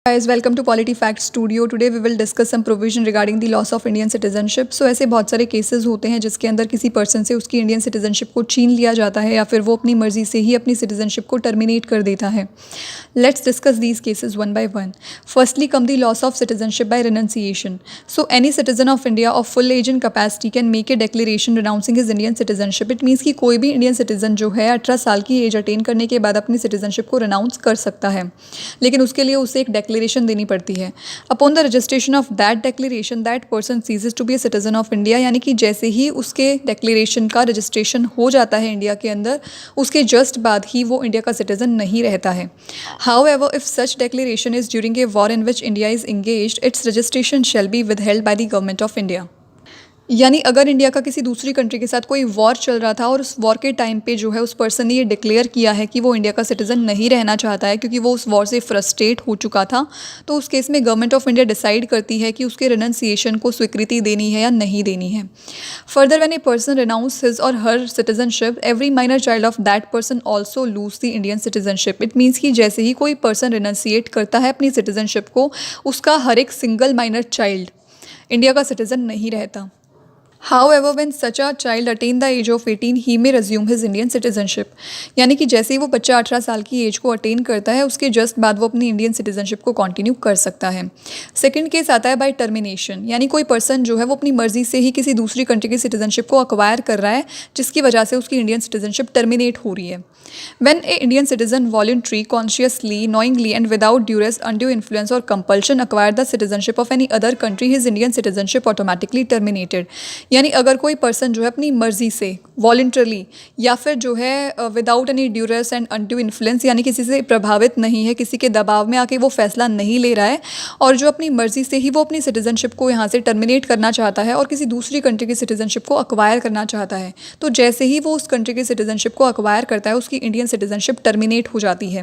Guys, welcome to Polity Fact Studio. Today we will discuss some provision regarding the loss of Indian citizenship. So ऐसे बहुत सारे cases होते हैं जिसके अंदर किसी पर्सन से उसकी इंडियन सिटीजनशिप को छीन लिया जाता है या फिर वो अपनी मर्जी से ही अपनी सिटीजनशिप को टर्मिनेट कर देता है. Let's discuss these cases one by one. Firstly come the loss of citizenship by renunciation. So any citizen of India of full age and capacity can make a declaration renouncing his Indian citizenship. It means कि कोई भी Indian citizen जो है 18 साल की as attain करने के बाद अपनी सिटीजनशिप को रनाउंस कर सकता है, लेकिन उसके लिए उसे एक डिक्लेरेशन देनी पड़ती है. Upon the registration of that declaration that person ceases to be a citizen of India, यानी कि जैसे ही उसके डिक्लेरेशन का रजिस्ट्रेशन हो जाता है इंडिया के अंदर, उसके जस्ट बाद ही वो इंडिया का सिटीजन नहीं रहता है. However, if such declaration is during a war in which India is engaged, its registration shall be withheld by the government of India. यानी अगर इंडिया का किसी दूसरी कंट्री के साथ कोई वॉर चल रहा था और उस वॉर के टाइम पे जो है उस पर्सन ने ये डिक्लेयर किया है कि वो इंडिया का सिटीज़न नहीं रहना चाहता है क्योंकि वो उस वॉर से फ्रस्ट्रेट हो चुका था, तो उस केस में गवर्नमेंट ऑफ इंडिया डिसाइड करती है कि उसके रिनंसिएशन को स्वीकृति देनी है या नहीं देनी है. Further when a person renounce his or her citizenship, every minor child of that person also lose the Indian citizenship. It means कि जैसे ही कोई पर्सन रिनंसिएट करता है अपनी सिटीजनशिप को, उसका हर एक सिंगल माइनर चाइल्ड इंडिया का सिटीजन नहीं रहता. However, when such a child attain the age of 18, he may resume his Indian citizenship. यानी कि जैसे ही वो बच्चा 18 साल की एज को अटेन करता है, उसके जस्ट बाद वो अपनी इंडियन सिटीजनशिप को कंटिन्यू कर सकता है. सेकंड केस आता है बाय टर्मिनेशन, यानी कोई पर्सन जो है वो अपनी मर्जी से ही किसी दूसरी कंट्री की सिटीजनशिप को अक्वायर कर रहा है, जिसकी वजह से उसकी इंडियन सिटीजनशिप टर्मिनेट हो रही है. When a Indian citizen voluntarily, consciously, knowingly and without duress, undue influence or compulsion acquire the citizenship of any other country, his Indian citizenship automatically terminated. यानी अगर कोई पर्सन जो है अपनी मर्जी से वॉलंटरली या फिर जो है without any duress and undue influence, यानी किसी से प्रभावित नहीं है, किसी के दबाव में आके वो फैसला नहीं ले रहा है और जो अपनी मर्जी से ही वो अपनी सिटीजनशिप को यहाँ से टर्मिनेट करना चाहता है और किसी दूसरी कंट्री की सिटीजनशिप को अक्वायर करना चाहता है, तो जैसे ही वो उस कंट्री की सिटीजनशिप को अक्वायर करता है उसकी इंडियन सिटीजनशिप टर्मिनेट हो जाती है.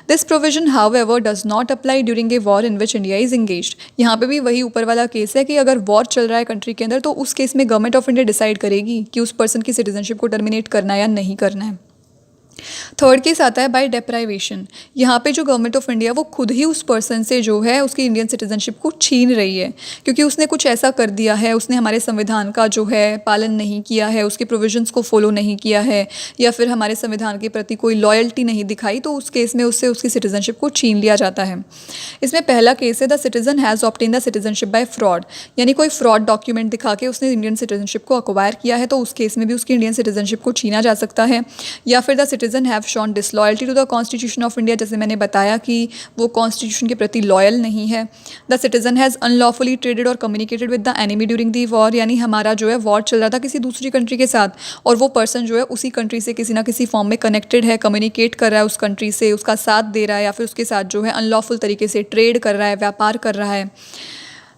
This provision however does not apply during a war in which India is engaged. यहाँ पे भी वही ऊपर वाला केस है कि अगर वॉर चल रहा है कंट्री के अंदर, तो उस केस में गवर्नमेंट ऑफ इंडिया डिसाइड करेगी कि उस पर्सन की सिटीजनशिप को टर्मिनेट करना है या नहीं करना है. थर्ड केस आता है बाय डेप्राइवेशन. यहाँ पे जो गवर्नमेंट ऑफ इंडिया वो खुद ही उस पर्सन से जो है उसकी इंडियन सिटीजनशिप को छीन रही है क्योंकि उसने कुछ ऐसा कर दिया है, उसने हमारे संविधान का जो है पालन नहीं किया है, उसके प्रोविजंस को फॉलो नहीं किया है या फिर हमारे संविधान के प्रति कोई लॉयल्टी नहीं दिखाई, तो उस केस में उससे उसकी सिटीजनशिप को छीन लिया जाता है. इसमें पहला केस है the citizen has obtain the citizenship by fraud, यानी कोई फ्रॉड डॉक्यूमेंट दिखा के उसने इंडियन सिटीजनशिप को अक्वायर किया है, तो उस केस में भी उसकी इंडियन सिटीजनशिप को छीना जा सकता है. या फिर the citizen have shown disloyalty to the constitution of India, जैसे मैंने बताया कि वो कॉन्स्टिट्यूशन के प्रति लॉयल नहीं है. The citizen has unlawfully traded or communicated with the enemy during the war, यानी हमारा जो है वॉर चल रहा था किसी दूसरी कंट्री के साथ और वो पर्सन जो है उसी कंट्री से किसी ना किसी फॉर्म में कनेक्टेड है, कम्युनिकेट कर रहा है उस कंट्री से, उसका साथ दे रहा है या फिर उसके साथ जो है अनलॉफुल तरीके से ट्रेड कर रहा है, व्यापार कर रहा है.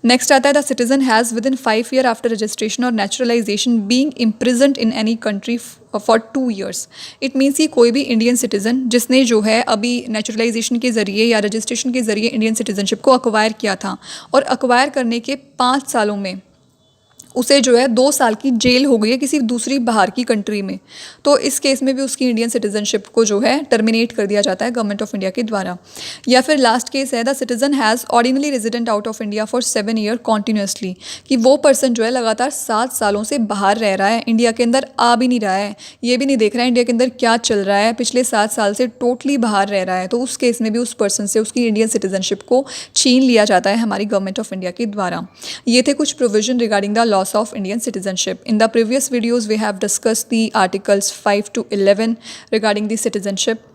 नेक्स्ट आता है the citizen has within 5 year after registration or naturalization being imprisoned in any country for 2 years. It means कि कोई भी इंडियन सिटीजन जिसने जो है अभी नेचुरलाइजेशन के ज़रिए या रजिस्ट्रेशन के ज़रिए इंडियन सिटीजनशिप को अक्वायर किया था और अक्वायर करने के 5 सालों में उसे जो है 2 साल की जेल हो गई है किसी दूसरी बाहर की कंट्री में, तो इस केस में भी उसकी इंडियन सिटीजनशिप को जो है टर्मिनेट कर दिया जाता है गवर्नमेंट ऑफ इंडिया के द्वारा. या फिर लास्ट केस है the citizen has ordinary resident out of India for 7 year continuously, कि वो पर्सन जो है लगातार 7 सालों से बाहर रह रहा है, इंडिया के अंदर आ भी नहीं रहा है, ये भी नहीं देख रहा है इंडिया के अंदर क्या चल रहा है, पिछले 7 साल से टोटली बाहर रह रहा है, तो उस केस में भी उस पर्सन से उसकी इंडियन सिटीजनशिप को छीन लिया जाता है हमारी गवर्नमेंट ऑफ इंडिया के द्वारा. ये थे कुछ provision regarding the loss of Indian citizenship. In the previous videos, we have discussed the articles 5 to 11 regarding the citizenship.